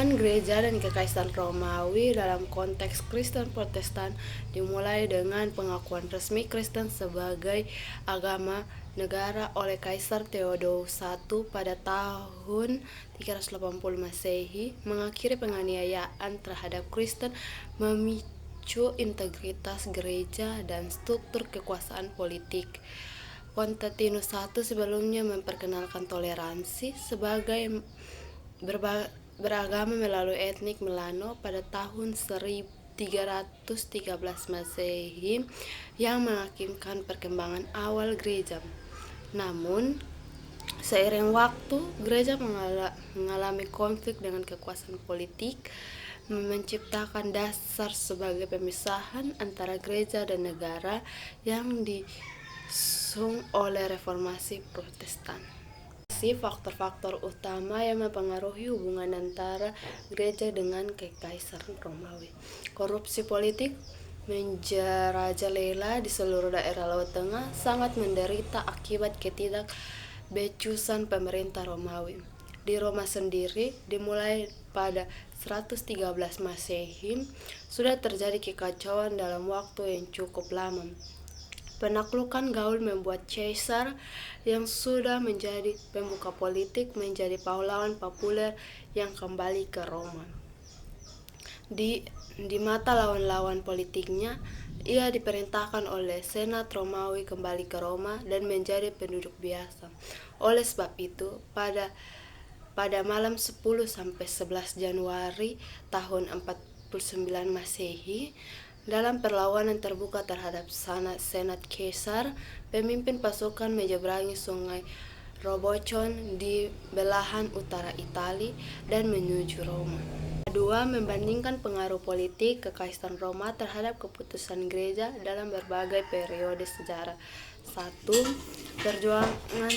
Peran gereja dan kekaisaran Romawi dalam konteks Kristen Protestan dimulai dengan pengakuan resmi Kristen sebagai agama negara oleh Kaisar Theodosius I pada tahun 380 Masehi, mengakhiri penganiayaan terhadap Kristen, memicu integritas gereja dan struktur kekuasaan politik. Konstantinus I sebelumnya memperkenalkan toleransi sebagai beragama melalui etnik Melano pada tahun 1313 Masehi yang mengakibatkan perkembangan awal gereja. Namun, seiring waktu, gereja mengalami konflik dengan kekuasaan politik, menciptakan dasar sebagai pemisahan antara gereja dan negara yang disung oleh reformasi Protestan. Faktor-faktor utama yang mempengaruhi hubungan antara gereja dengan kekaisaran Romawi. Korupsi politik menjerajalela di seluruh daerah Laut Tengah, sangat menderita akibat ketidakbecusan pemerintah Romawi. Di Roma sendiri, dimulai pada 113 Masehi, sudah terjadi kekacauan dalam waktu yang cukup lama. Penaklukan Gaul membuat Caesar yang sudah menjadi pembuka politik menjadi pahlawan populer yang kembali ke Roma. Di mata lawan-lawan politiknya, ia diperintahkan oleh Senat Romawi kembali ke Roma dan menjadi penduduk biasa. Oleh sebab itu, pada malam 10-11 Januari tahun 49 Masehi, dalam perlawanan terbuka terhadap Senat Caesar, pemimpin pasukan menyeberangi sungai Robocon di belahan utara Italia dan menuju Roma. Kedua, membandingkan pengaruh politik kekaisaran Roma terhadap keputusan gereja dalam berbagai periode sejarah. 1. Perjuangan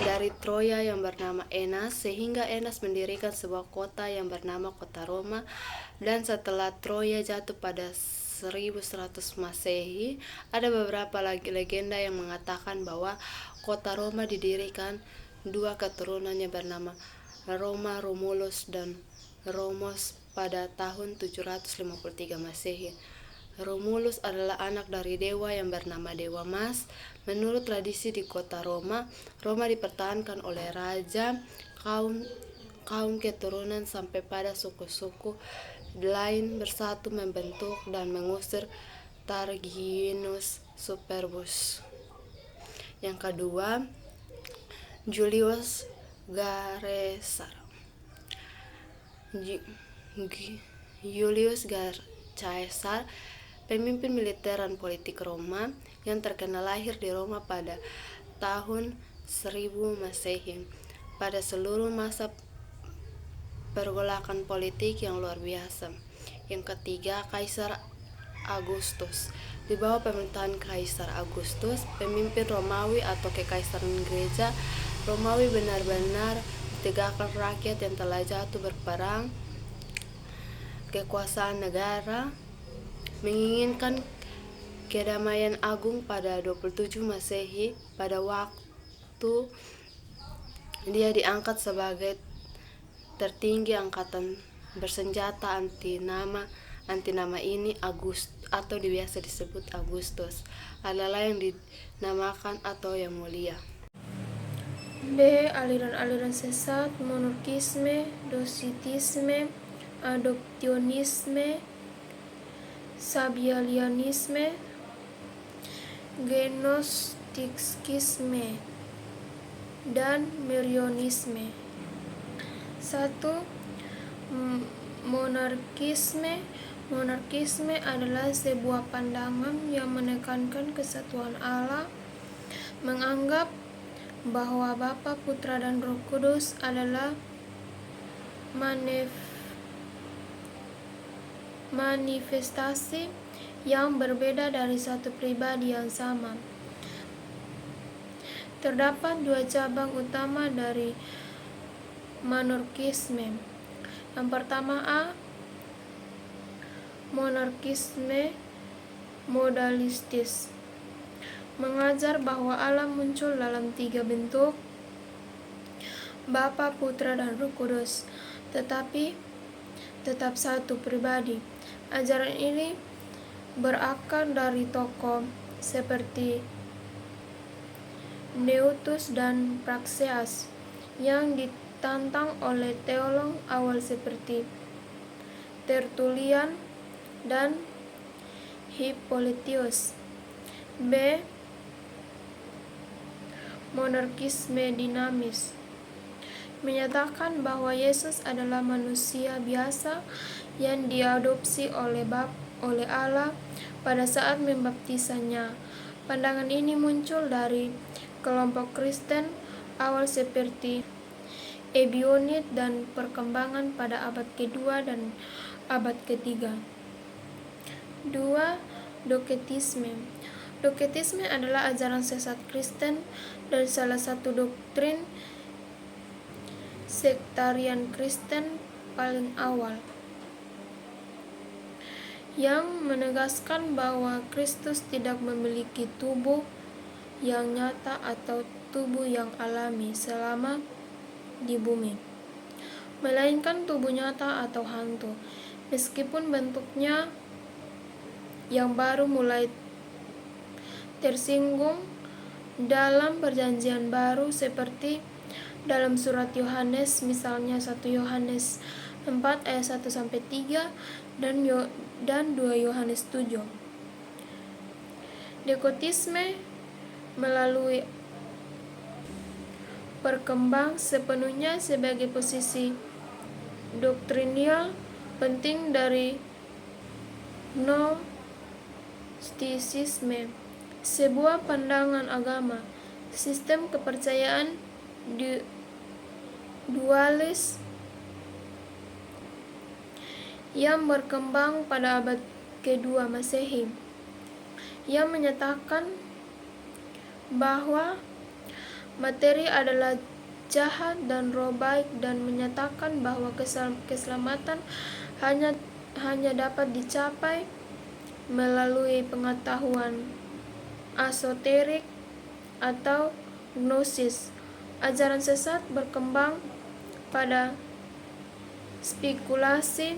dari Troya yang bernama Enas, sehingga Enas mendirikan sebuah kota yang bernama Kota Roma, dan setelah Troya jatuh pada 1100 Masehi, ada beberapa legenda yang mengatakan bahwa kota Roma didirikan dua keturunannya bernama Roma Romulus dan Romos pada tahun 753 Masehi. Romulus adalah anak dari dewa yang bernama Dewa Mas. Menurut tradisi di kota Roma, Roma dipertahankan oleh raja kaum keturunan sampai pada suku-suku lain bersatu membentuk dan mengusir Tarquinius Superbus. Yang kedua, Julius Caesar. Julius Caesar, pemimpin militer dan politik Roma yang terkenal, lahir di Roma pada tahun 1000 Masehi. Pada seluruh masa pergolakan politik yang luar biasa. Yang ketiga, Kaisar Augustus. Di bawah pemerintahan Kaisar Augustus, pemimpin Romawi atau kekaisaran gereja Romawi benar-benar ditegakkan rakyat yang telah jatuh berperang. Kekuasaan negara menginginkan kedamaian agung pada 27 Masehi, pada waktu dia diangkat sebagai tertinggi angkatan bersenjata anti nama ini atau biasa disebut Agustus adalah yang dinamakan atau yang mulia. B. Aliran-aliran sesat: monarkisme, docetisme, adoptionisme, sabellianisme, gnostisisme, dan Marianisme. 1. Monarkisme. Monarkisme adalah sebuah pandangan yang menekankan kesatuan Allah, menganggap bahwa Bapa, Putra, dan Roh Kudus adalah manifestasi yang berbeda dari satu pribadi yang sama. Terdapat dua cabang utama dari monarkisme. Yang pertama, A. Monarkisme modalistis, mengajar bahwa Allah muncul dalam tiga bentuk, Bapa, Putra, dan Roh Kudus. Tetapi tetap satu pribadi. Ajaran ini berakar dari tokoh seperti Neutus dan Praxeas yang ditantang oleh teolog awal seperti Tertullian dan Hippolytus. B. Monarkisme dinamis menyatakan bahwa Yesus adalah manusia biasa yang diadopsi oleh Allah pada saat membaptisnya. Pandangan ini muncul dari kelompok Kristen awal seperti Ebionit dan perkembangan pada abad kedua dan abad ketiga. 2. Doketisme. Doketisme adalah ajaran sesat Kristen dan salah satu doktrin sektarian Kristen paling awal, yang menegaskan bahwa Kristus tidak memiliki tubuh yang nyata atau tubuh yang alami selama di bumi, melainkan tubuh nyata atau hantu, meskipun bentuknya yang baru mulai tersinggung dalam perjanjian baru seperti dalam surat Yohanes, misalnya 1 Yohanes 4 ayat 1-3 dan 2 Yohanes 7. Doketisme melalui berkembang sepenuhnya sebagai posisi doktrinal penting dari Gnostisisme, sebuah pandangan agama, sistem kepercayaan dualis yang berkembang pada abad kedua Masehi, yang menyatakan bahwa materi adalah jahat dan roh baik, dan menyatakan bahwa keselamatan hanya dapat dicapai melalui pengetahuan esoterik atau gnosis. Ajaran sesat berkembang pada spekulasi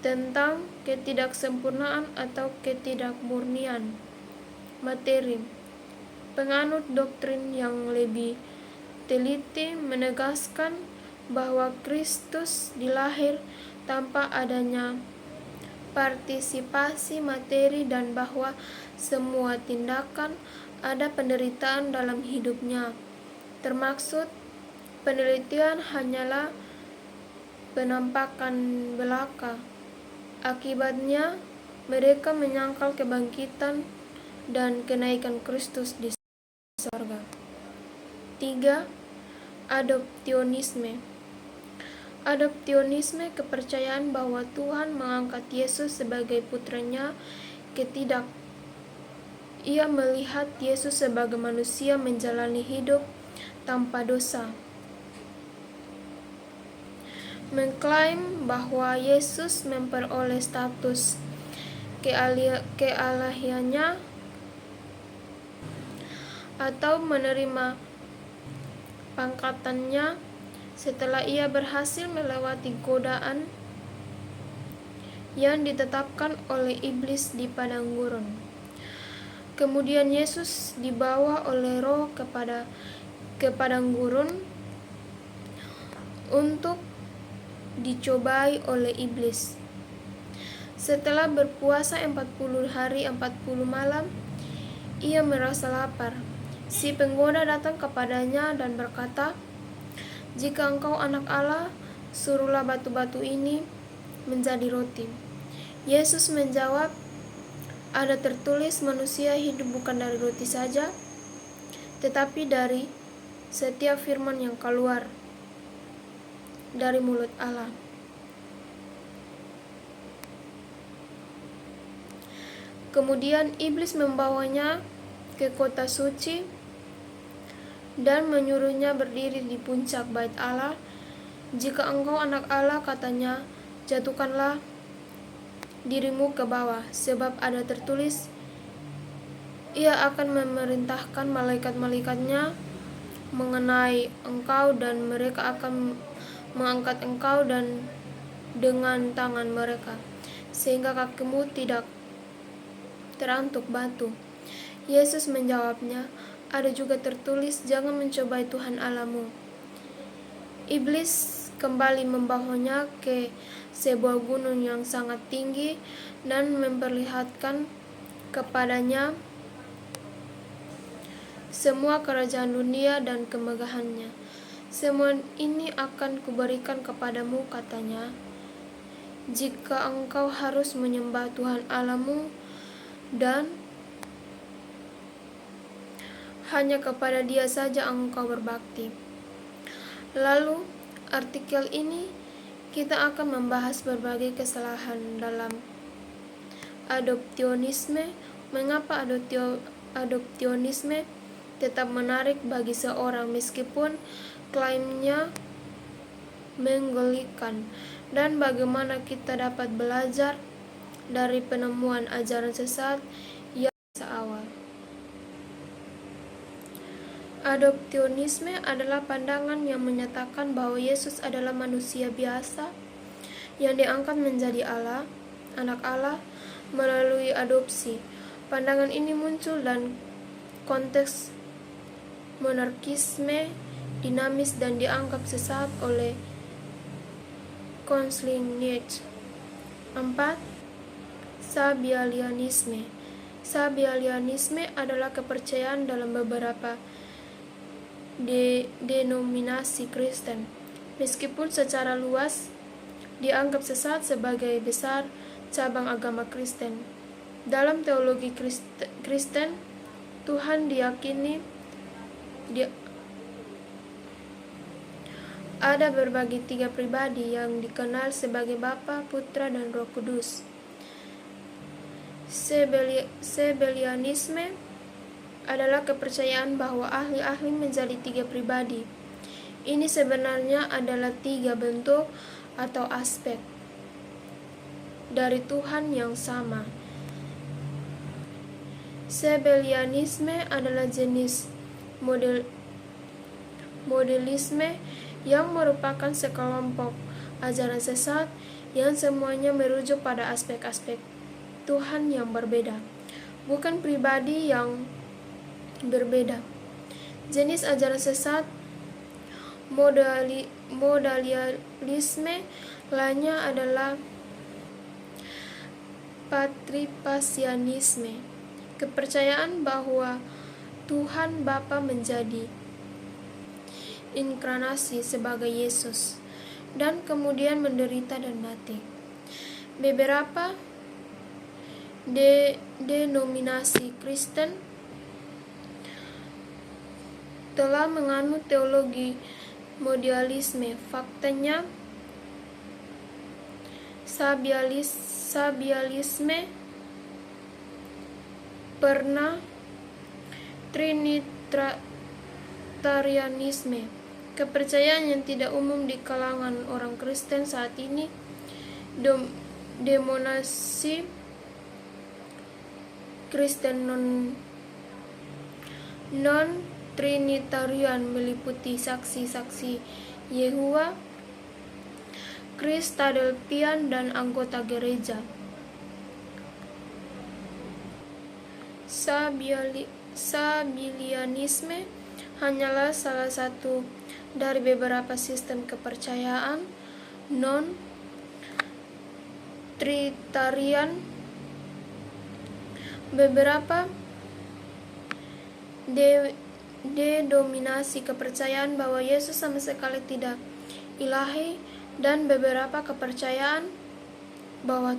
tentang ketidaksempurnaan atau ketidakmurnian materi. Penganut doktrin yang lebih teliti menegaskan bahwa Kristus dilahir tanpa adanya partisipasi materi dan bahwa semua tindakan ada penderitaan dalam hidupnya. Termaksud penelitian hanyalah penampakan belaka. Akibatnya mereka menyangkal kebangkitan dan kenaikan Kristus di sorga. 3. Adoptionisme. Adoptionisme kepercayaan bahwa Tuhan mengangkat Yesus sebagai putranya ketidak. Ia melihat Yesus sebagai manusia menjalani hidup tanpa dosa, mengklaim bahwa Yesus memperoleh status kealahiannya atau menerima pangkatannya setelah ia berhasil melewati godaan yang ditetapkan oleh iblis di padang gurun. Kemudian Yesus dibawa oleh Roh ke padang gurun untuk dicobai oleh iblis. Setelah berpuasa 40 hari 40 malam, ia merasa lapar. Si penggoda datang kepadanya dan berkata, "Jika engkau anak Allah, suruhlah batu-batu ini menjadi roti." Yesus menjawab, "Ada tertulis, manusia hidup bukan dari roti saja, tetapi dari setiap firman yang keluar dari mulut Allah." Kemudian iblis membawanya ke kota suci dan menyuruhnya berdiri di puncak bait Allah. "Jika engkau anak Allah," katanya, "jatuhkanlah dirimu ke bawah, sebab ada tertulis, Ia akan memerintahkan malaikat-malaikatnya mengenai engkau, dan mereka akan mengangkat engkau dan dengan tangan mereka, sehingga kakimu tidak terantuk batu. Yesus menjawabnya, ada juga tertulis, jangan mencobai Tuhan Allahmu. Iblis kembali membawanya ke sebuah gunung yang sangat tinggi dan memperlihatkan kepadanya semua kerajaan dunia dan kemegahannya. Semua ini akan kuberikan kepadamu, katanya, jika engkau harus menyembah Tuhan Allahmu dan hanya kepada Dia saja engkau berbakti. Lalu, artikel ini kita akan membahas berbagai kesalahan dalam adoptionisme. Mengapa adoptionisme tetap menarik bagi seorang meskipun klaimnya menggelikan, dan bagaimana kita dapat belajar dari penemuan ajaran sesat yang awal. Adoptionisme adalah pandangan yang menyatakan bahwa Yesus adalah manusia biasa yang diangkat menjadi Allah, anak Allah, melalui adopsi. Pandangan ini muncul dalam konteks monarkisme dinamis dan dianggap sesat oleh Konseling Nietzsche. 4. Sabellianisme. Sabellianisme adalah kepercayaan dalam beberapa denominasi Kristen, meskipun secara luas dianggap sesat sebagai besar cabang agama Kristen. Dalam teologi Kristen, Tuhan diyakini ada berbagi 3 pribadi yang dikenal sebagai Bapa, Putra, dan Roh Kudus. Sabellianisme adalah kepercayaan bahwa ahli-ahli menjadi 3 pribadi. Ini sebenarnya adalah 3 bentuk atau aspek dari Tuhan yang sama. Sabellianisme adalah jenis modelisme yang merupakan sekelompok ajaran sesat yang semuanya merujuk pada aspek-aspek Tuhan yang berbeda, bukan pribadi yang berbeda. Jenis ajaran sesat modalisme lainnya adalah patripasianisme, kepercayaan bahwa Tuhan Bapa menjadi inkarnasi sebagai Yesus dan kemudian menderita dan mati. Beberapa denominasi Kristen telah menganut teologi modalisme. Faktanya, sabellianisme pernah trinitarianisme, kepercayaan yang tidak umum di kalangan orang Kristen saat ini. Denominasi Kristen non-trinitarian meliputi saksi-saksi Yehova, Kristadelfian, dan anggota gereja. Sabellianisme hanyalah salah satu dari beberapa sistem kepercayaan non-trinitarian. Beberapa denominasi kepercayaan bahwa Yesus sama sekali tidak ilahi, dan beberapa kepercayaan bahwa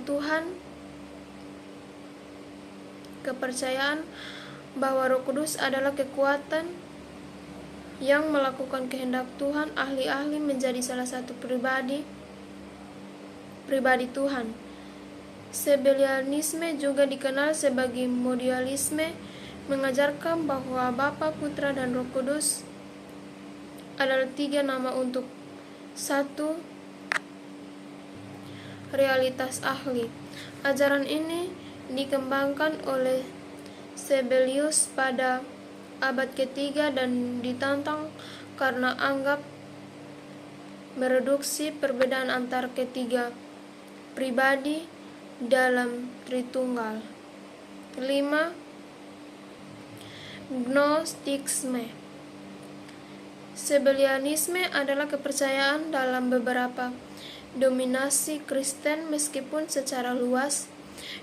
Roh Kudus adalah kekuatan yang melakukan kehendak Tuhan. Ahli-ahli menjadi salah satu pribadi Tuhan. Sabellianisme juga dikenal sebagai modalisme, mengajarkan bahwa Bapa, Putra, dan Roh Kudus adalah 3 nama untuk satu realitas ahli. Ajaran ini dikembangkan oleh Sabellius pada abad ketiga dan ditantang karena anggap mereduksi perbedaan antara ketiga pribadi dalam Tritunggal. 5. Gnostisme. Sabellianisme adalah kepercayaan dalam beberapa dominasi Kristen meskipun secara luas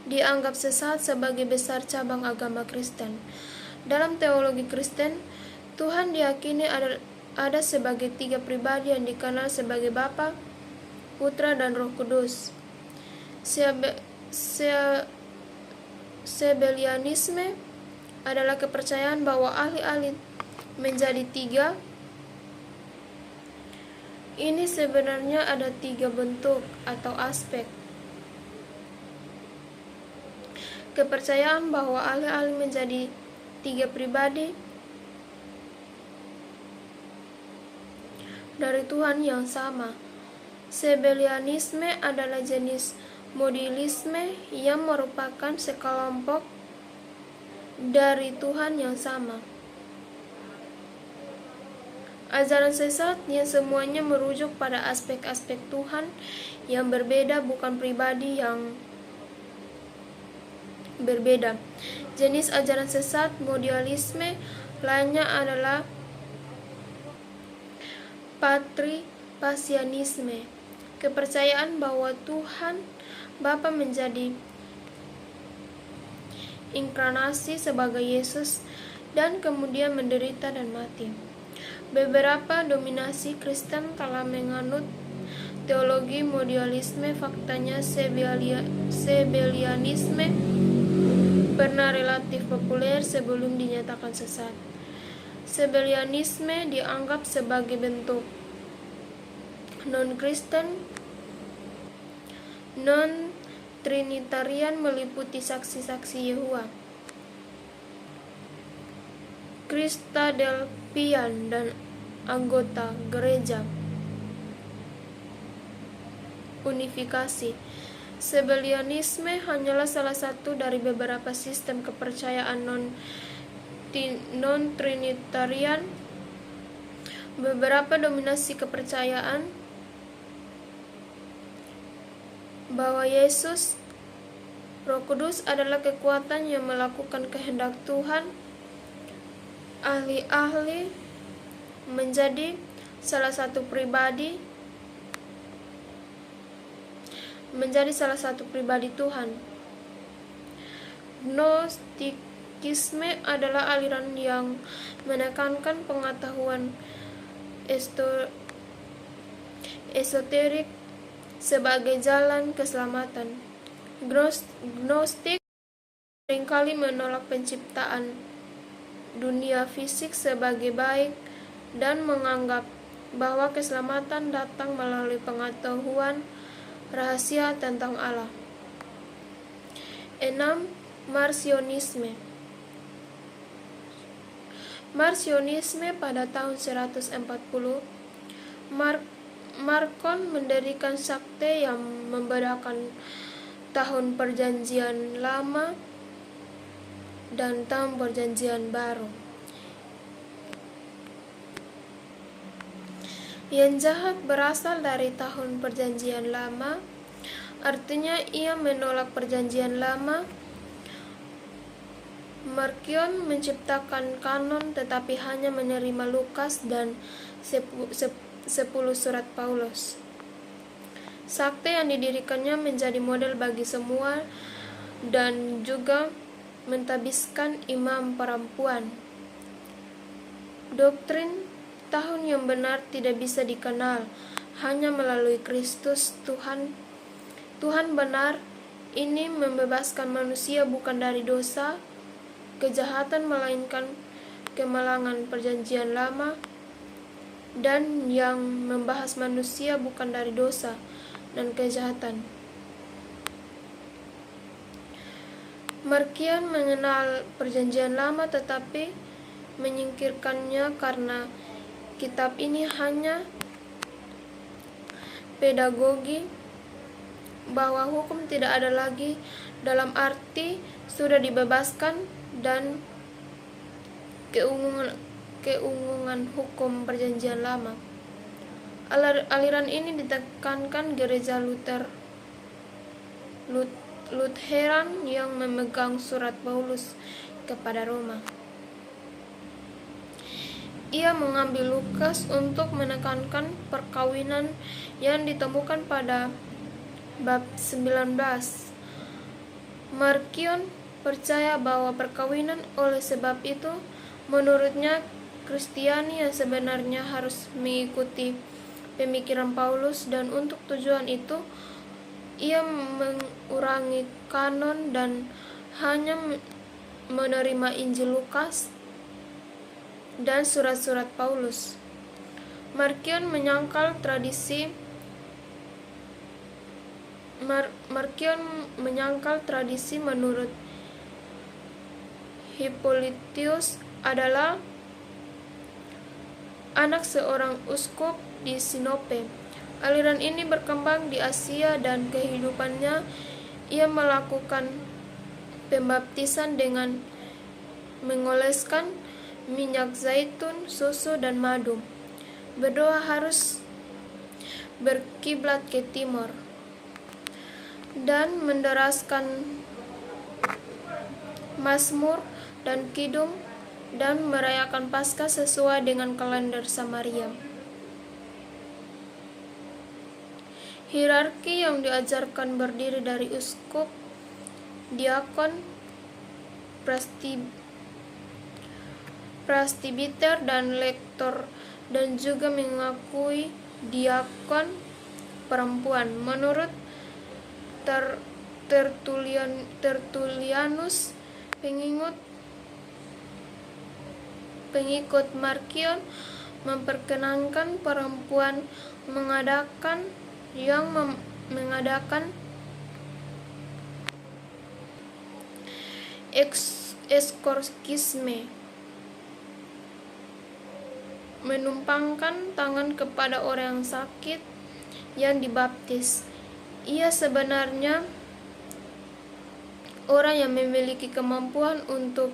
dianggap sesat sebagai besar cabang agama Kristen. Dalam teologi Kristen, Tuhan diyakini ada sebagai 3 pribadi yang dikenal sebagai Bapa, Putra, dan Roh Kudus. Sabellianisme adalah kepercayaan bahwa ahli-ahli menjadi 3. Ini sebenarnya ada 3 bentuk atau aspek. Kepercayaan bahwa ahli-ahli menjadi 3 pribadi dari Tuhan yang sama. Sabellianisme adalah jenis modulisme yang merupakan sekelompok dari Tuhan yang sama. Ajaran sesat yang semuanya merujuk pada aspek-aspek Tuhan yang berbeda, bukan pribadi yang berbeda. Jenis ajaran sesat modulisme lainnya adalah patripasianisme, kepercayaan bahwa Tuhan Bapa menjadi inkarnasi sebagai Yesus dan kemudian menderita dan mati. Beberapa dominasi Kristen telah menganut teologi modulisme. Faktanya Sabellianisme pernah relatif populer sebelum dinyatakan sesat. Sabellianisme dianggap sebagai bentuk non-Kristen, non-Trinitarian meliputi saksi-saksi Yehova, Kristadelfian, dan anggota gereja unifikasi. Sabellianisme hanyalah salah satu dari beberapa sistem kepercayaan non-Trinitarian. Beberapa dominasi kepercayaan bahwa Yesus, Roh Kudus adalah kekuatan yang melakukan kehendak Tuhan. Ahli-ahli menjadi salah satu pribadi Tuhan. Gnostikisme adalah aliran yang menekankan pengetahuan esoterik sebagai jalan keselamatan. Gnostik seringkali menolak penciptaan dunia fisik sebagai baik dan menganggap bahwa keselamatan datang melalui pengetahuan rahasia tentang Allah. 6. Marcionisme. Marcionisme pada tahun 140 Marcion mendirikan sekte yang membedakan tahun Perjanjian Lama dan tahun Perjanjian Baru. Yang jahat berasal dari tahun Perjanjian Lama, artinya ia menolak Perjanjian Lama. Marcion menciptakan kanon tetapi hanya menerima Lukas dan 10 surat Paulus. Sekte yang didirikannya menjadi model bagi semua dan juga mentabiskan imam perempuan. Doktrin tahun yang benar tidak bisa dikenal hanya melalui Kristus Tuhan benar. Ini membebaskan manusia bukan dari dosa, kejahatan, melainkan kemalangan Perjanjian Lama, dan yang membahas manusia bukan dari dosa dan kejahatan. Marcion mengenal Perjanjian Lama tetapi menyingkirkannya karena kitab ini hanya pedagogi bahwa hukum tidak ada lagi dalam arti sudah dibebaskan dan keunggulan hukum Perjanjian Lama. Aliran ini ditekankan gereja Luther Lutheran yang memegang surat Paulus kepada Roma. Ia mengambil Lukas untuk menekankan perkawinan yang ditemukan pada bab 19. Markion percaya bahwa perkawinan oleh sebab itu, menurutnya Kristiani yang sebenarnya harus mengikuti pemikiran Paulus, dan untuk tujuan itu ia mengurangi kanon dan hanya menerima Injil Lukas dan surat-surat Paulus. Markion menyangkal tradisi menurut Hippolytus adalah anak seorang uskup di Sinope. Aliran ini berkembang di Asia dan kehidupannya ia melakukan pembaptisan dengan mengoleskan minyak zaitun, susu, dan madu. Berdoa harus berkiblat ke timur dan menderaskan Mazmur dan Kidung dan merayakan Paskah sesuai dengan kalender Samaria. Hierarki yang diajarkan berdiri dari uskup, diakon, presbiter, dan lektor, dan juga mengakui diakon perempuan. Menurut Tertullianus, pengikut Markion memperkenankan perempuan mengadakan eksorkisme, menumpangkan tangan kepada orang yang sakit yang dibaptis. Ia sebenarnya orang yang memiliki kemampuan untuk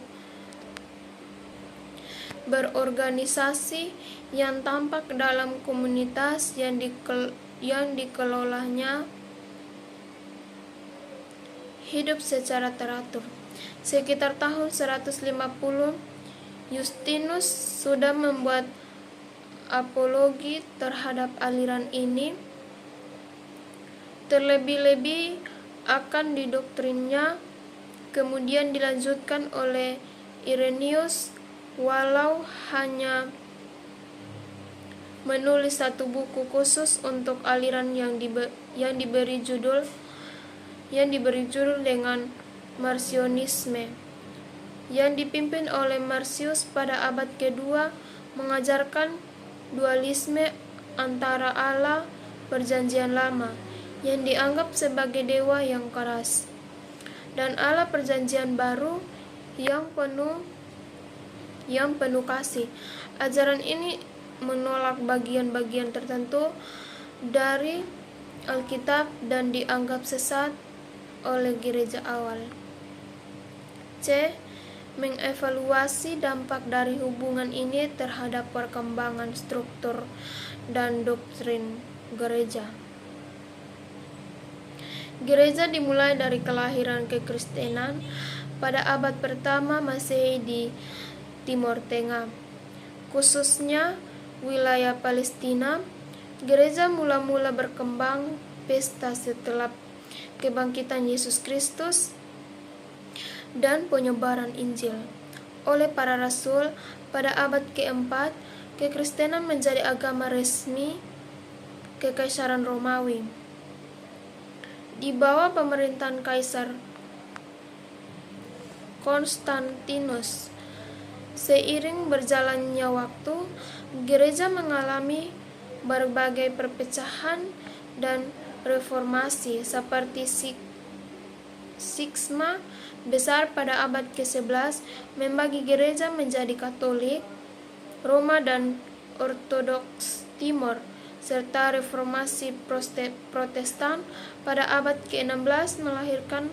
berorganisasi, yang tampak dalam komunitas yang dikelolanya hidup secara teratur. Sekitar tahun 150, Justinus sudah membuat apologi terhadap aliran ini. Terlebih-lebih akan didoktrinnya kemudian dilanjutkan oleh Irenaeus, walau hanya menulis satu buku khusus untuk aliran yang diberi judul dengan Marcionisme, yang dipimpin oleh Marcius pada abad kedua, mengajarkan dualisme antara Allah Perjanjian Lama yang dianggap sebagai dewa yang keras dan Allah Perjanjian Baru yang penuh kasih. Ajaran ini menolak bagian-bagian tertentu dari Alkitab dan dianggap sesat oleh gereja awal. C. Mengevaluasi dampak dari hubungan ini terhadap perkembangan struktur dan doktrin gereja. Gereja dimulai dari kelahiran kekristenan pada abad pertama Masehi di Timur Tengah, khususnya wilayah Palestina. Gereja mula-mula berkembang pesta setelah kebangkitan Yesus Kristus dan penyebaran Injil oleh para rasul. Pada abad keempat, kekristenan menjadi agama resmi Kekaisaran Romawi di bawah pemerintahan Kaisar Konstantinus. Seiring berjalannya waktu, gereja mengalami berbagai perpecahan dan reformasi, seperti Cisma besar pada abad ke-11 membagi gereja menjadi Katolik Roma dan Ortodoks Timur, serta reformasi Protestan pada abad ke-16 melahirkan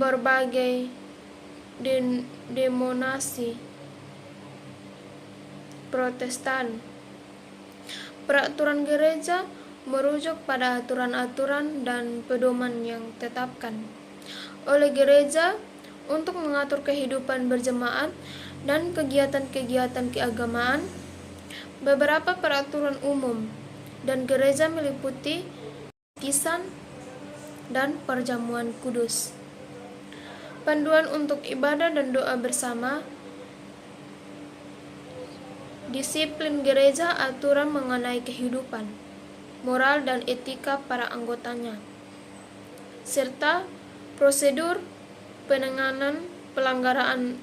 berbagai denominasi Protestan. Peraturan gereja merujuk pada aturan-aturan dan pedoman yang ditetapkan oleh gereja untuk mengatur kehidupan berjemaat dan kegiatan-kegiatan keagamaan. Beberapa peraturan umum dan gereja meliputi baptisan dan perjamuan kudus, panduan untuk ibadah dan doa bersama, disiplin gereja, aturan mengenai kehidupan, moral dan etika para anggotanya, serta prosedur penanganan pelanggaran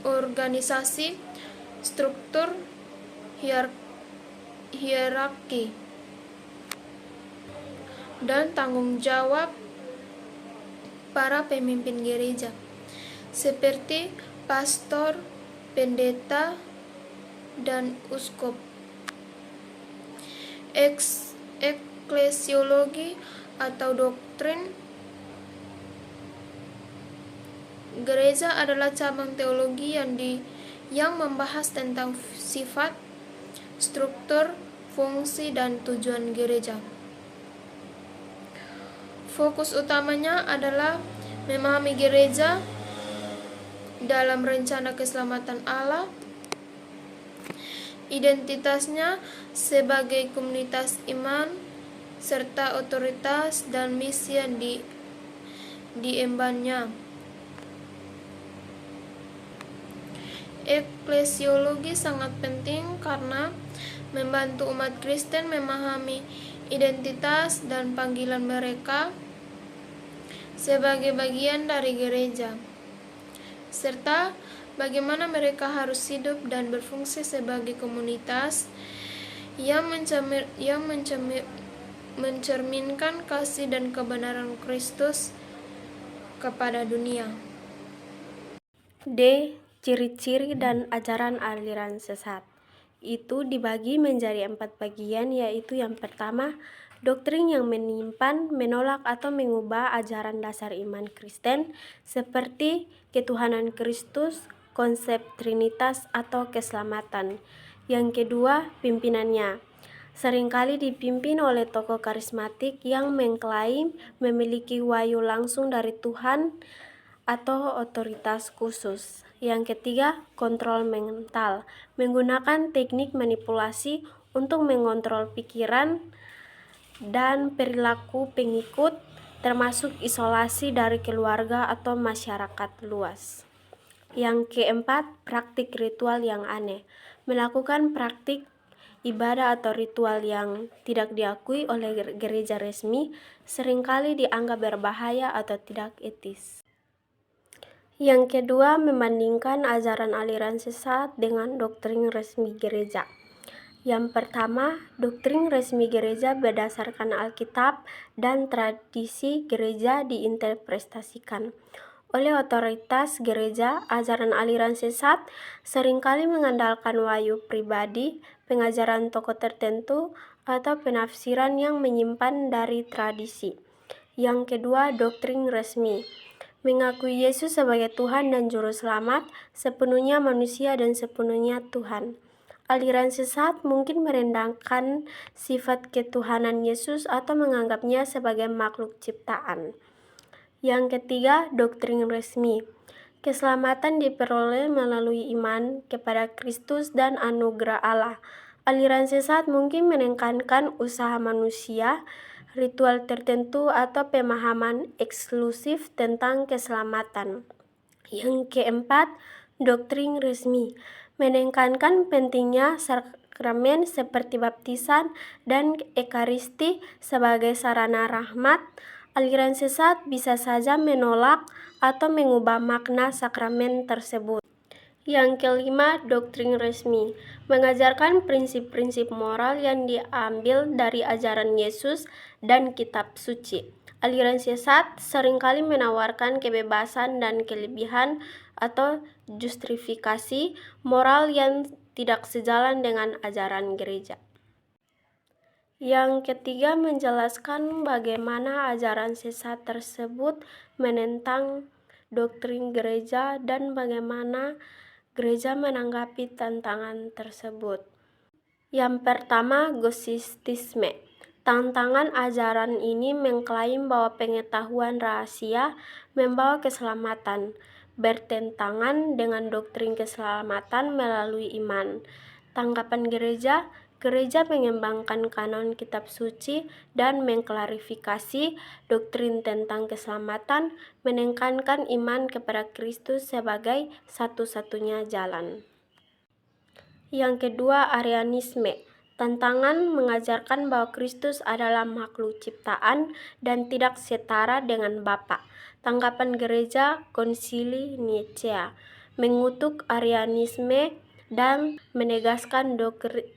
organisasi, struktur hierarki, dan tanggung jawab para pemimpin gereja, seperti pastor, pendeta, dan uskup. Eklesiologi atau doktrin gereja adalah cabang teologi yang membahas tentang sifat, struktur, fungsi, dan tujuan gereja. Fokus utamanya adalah memahami gereja dalam rencana keselamatan Allah, identitasnya sebagai komunitas iman, serta otoritas dan misi yang diembannya. Eklesiologi sangat penting karena membantu umat Kristen memahami identitas dan panggilan mereka sebagai bagian dari gereja, serta bagaimana mereka harus hidup dan berfungsi sebagai komunitas yang mencerminkan kasih dan kebenaran Kristus kepada dunia. D. Ciri-ciri dan ajaran aliran sesat. Itu dibagi menjadi 4 bagian, yaitu yang pertama, doktrin yang menyimpan, menolak atau mengubah ajaran dasar iman Kristen seperti ketuhanan Kristus, konsep Trinitas atau keselamatan. Yang kedua, pimpinannya. Seringkali dipimpin oleh tokoh karismatik yang mengklaim memiliki wahyu langsung dari Tuhan atau otoritas khusus. Yang ketiga, kontrol mental, menggunakan teknik manipulasi untuk mengontrol pikiran dan perilaku pengikut, termasuk isolasi dari keluarga atau masyarakat luas. Yang keempat, praktik ritual yang aneh, melakukan praktik ibadah atau ritual yang tidak diakui oleh gereja resmi, seringkali dianggap berbahaya atau tidak etis. Yang kedua, membandingkan ajaran aliran sesat dengan doktrin resmi gereja. Yang pertama, doktrin resmi gereja berdasarkan Alkitab dan tradisi gereja diinterpretasikan oleh otoritas gereja. Ajaran aliran sesat seringkali mengandalkan wahyu pribadi, pengajaran tokoh tertentu, atau penafsiran yang menyimpan dari tradisi. Yang kedua, doktrin resmi, mengakui Yesus sebagai Tuhan dan Juru Selamat, sepenuhnya manusia dan sepenuhnya Tuhan. Aliran sesat mungkin merendahkan sifat ketuhanan Yesus atau menganggapnya sebagai makhluk ciptaan. Yang ketiga, doktrin resmi, keselamatan diperoleh melalui iman kepada Kristus dan anugerah Allah. Aliran sesat mungkin menekankan usaha manusia, ritual tertentu, atau pemahaman eksklusif tentang keselamatan. Yang keempat, doktrin resmi, menekankan pentingnya sakramen seperti baptisan dan ekaristi sebagai sarana rahmat. Aliran sesat bisa saja menolak atau mengubah makna sakramen tersebut. Yang kelima, doktrin resmi, mengajarkan prinsip-prinsip moral yang diambil dari ajaran Yesus dan kitab suci. Aliran sesat seringkali menawarkan kebebasan dan kelebihan atau justifikasi moral yang tidak sejalan dengan ajaran gereja. Yang ketiga, menjelaskan bagaimana ajaran sesat tersebut menentang doktrin gereja dan bagaimana gereja menanggapi tantangan tersebut. Yang pertama, gnostisisme. Tantangan ajaran ini mengklaim bahwa pengetahuan rahasia membawa keselamatan, bertentangan dengan doktrin keselamatan melalui iman. Tanggapan gereja, gereja mengembangkan kanon kitab suci dan mengklarifikasi doktrin tentang keselamatan, menekankan iman kepada Kristus sebagai satu-satunya jalan. Yang kedua, Arianisme. Tantangan mengajarkan bahwa Kristus adalah makhluk ciptaan dan tidak setara dengan Bapa. Tanggapan gereja, Konsili Nicea, mengutuk Arianisme dan menegaskan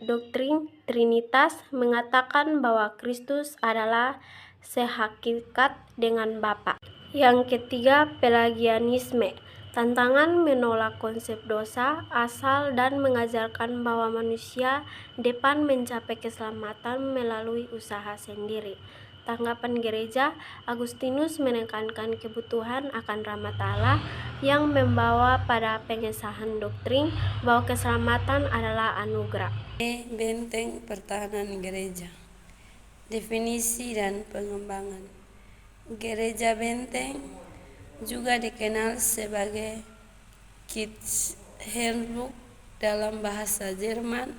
doktrin Trinitas, mengatakan bahwa Kristus adalah sehakikat dengan Bapa. Yang ketiga, Pelagianisme. Tantangan menolak konsep dosa, asal, dan mengajarkan bahwa manusia dapat mencapai keselamatan melalui usaha sendiri. Tanggapan gereja, Agustinus menekankan kebutuhan akan rahmat Allah yang membawa pada pengesahan doktrin bahwa keselamatan adalah anugerah. Benteng pertahanan gereja. Definisi dan pengembangan. Gereja benteng juga dikenal sebagai Kirchenburg dalam bahasa Jerman,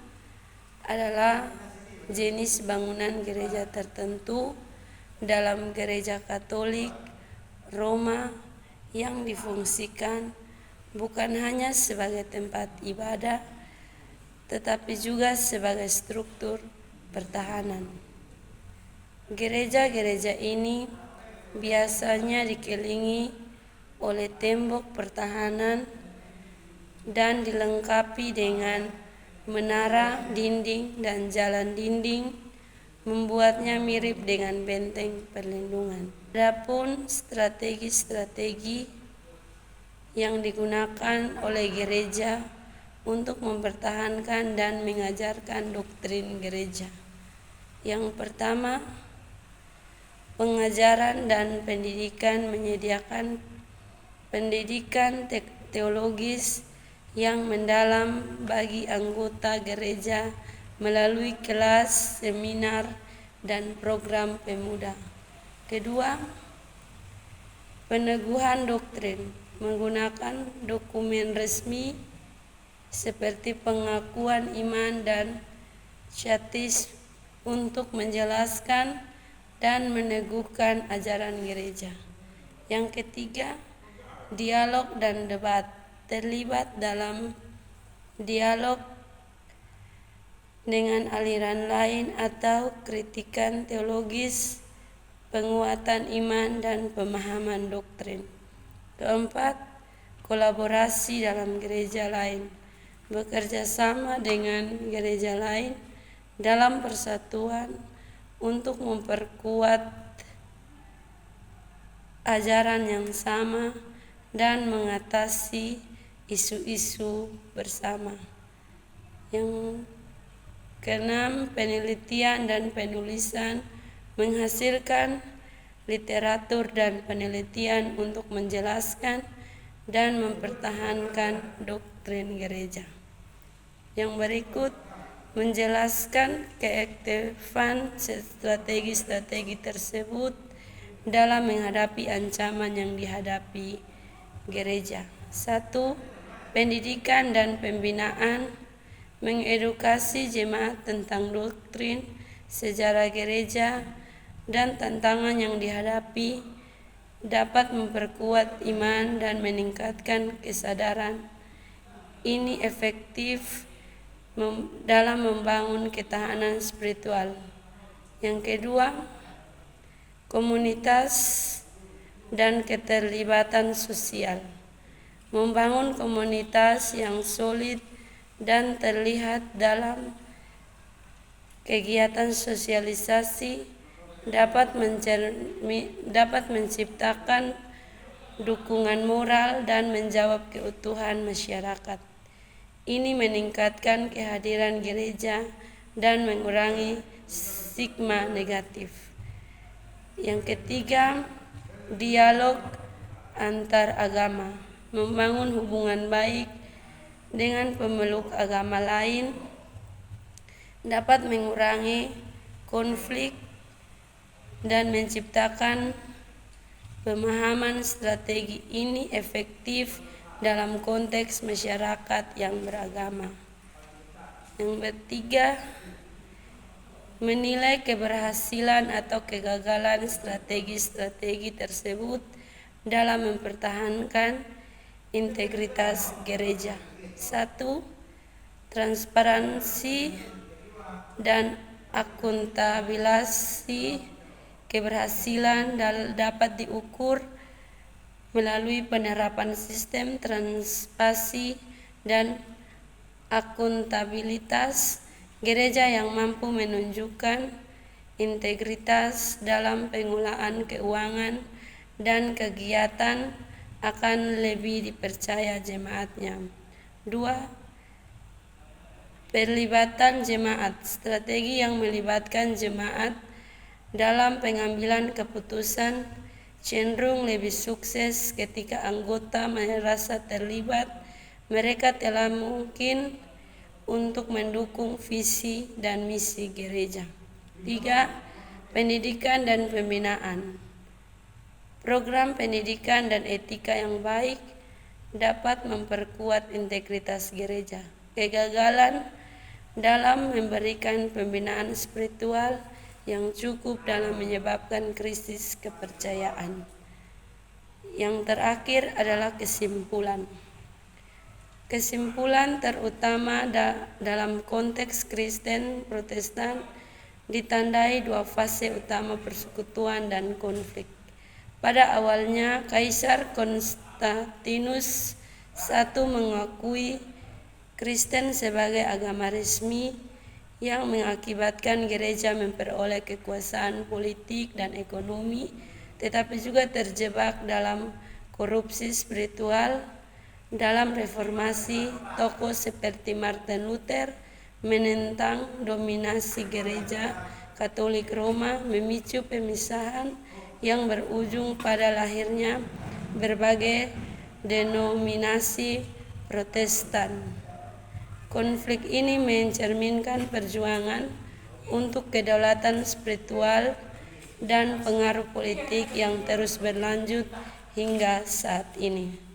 adalah jenis bangunan gereja tertentu dalam gereja Katolik Roma yang difungsikan bukan hanya sebagai tempat ibadah, tetapi juga sebagai struktur pertahanan. Gereja-gereja ini biasanya dikelilingi oleh tembok pertahanan dan dilengkapi dengan menara, dinding, dan jalan dinding, membuatnya mirip dengan benteng perlindungan. Adapun strategi-strategi yang digunakan oleh gereja untuk mempertahankan dan mengajarkan doktrin gereja. Yang pertama, pengajaran dan pendidikan menyediakan pendidikan teologis yang mendalam bagi anggota gereja melalui kelas, seminar, dan program pemuda. Kedua, peneguhan doktrin menggunakan dokumen resmi seperti pengakuan iman dan syaktis untuk menjelaskan dan meneguhkan ajaran gereja. Yang ketiga, dialog dan debat. Terlibat dalam dialog dengan aliran lain atau kritikan teologis, penguatan iman, dan pemahaman doktrin. Keempat, kolaborasi dalam gereja lain. Bekerja sama dengan gereja lain dalam persatuan untuk memperkuat ajaran yang sama dan mengatasi isu-isu bersama. Yang keenam, penelitian dan penulisan menghasilkan literatur dan penelitian untuk menjelaskan dan mempertahankan doktrin gereja. Yang berikut menjelaskan keefektifan strategi-strategi tersebut dalam menghadapi ancaman yang dihadapi gereja. 1. Pendidikan dan pembinaan, mengedukasi jemaat tentang doktrin, sejarah gereja, dan tantangan yang dihadapi dapat memperkuat iman dan meningkatkan kesadaran. Ini efektif dalam membangun ketahanan spiritual. Yang kedua, komunitas dan keterlibatan sosial. Membangun komunitas yang solid dan terlihat dalam kegiatan sosialisasi dapat menciptakan dukungan moral dan menjawab kebutuhan masyarakat. Ini meningkatkan kehadiran gereja dan mengurangi stigma negatif. Yang ketiga, dialog antar agama. Membangun hubungan baik dengan pemeluk agama lain dapat mengurangi konflik dan menciptakan pemahaman strategi ini efektif dalam konteks masyarakat yang beragama. Yang ketiga, menilai keberhasilan atau kegagalan strategi-strategi tersebut dalam mempertahankan integritas gereja. 1. Transparansi dan akuntabilisasi. Keberhasilan dapat diukur melalui penerapan sistem transparansi dan akuntabilitas. Gereja yang mampu menunjukkan integritas dalam pengelolaan keuangan dan kegiatan akan lebih dipercaya jemaatnya. 2. Perlibatan jemaat. Strategi yang melibatkan jemaat dalam pengambilan keputusan cenderung lebih sukses ketika anggota merasa terlibat. Mereka telah mungkin untuk mendukung visi dan misi gereja. 3. Pendidikan dan pembinaan. Program pendidikan dan etika yang baik dapat memperkuat integritas gereja. Kegagalan dalam memberikan pembinaan spiritual yang cukup dalam menyebabkan krisis kepercayaan. Yang terakhir adalah kesimpulan. Kesimpulan terutama dalam konteks Kristen Protestan ditandai dua fase utama persekutuan dan konflik. Pada awalnya, Kaisar Konstantinus I mengakui Kristen sebagai agama resmi yang mengakibatkan gereja memperoleh kekuasaan politik dan ekonomi, tetapi juga terjebak dalam korupsi spiritual. Dalam reformasi, tokoh seperti Martin Luther menentang dominasi gereja Katolik Roma, memicu pemisahan yang berujung pada lahirnya berbagai denominasi Protestan. Konflik ini mencerminkan perjuangan untuk kedaulatan spiritual dan pengaruh politik yang terus berlanjut hingga saat ini.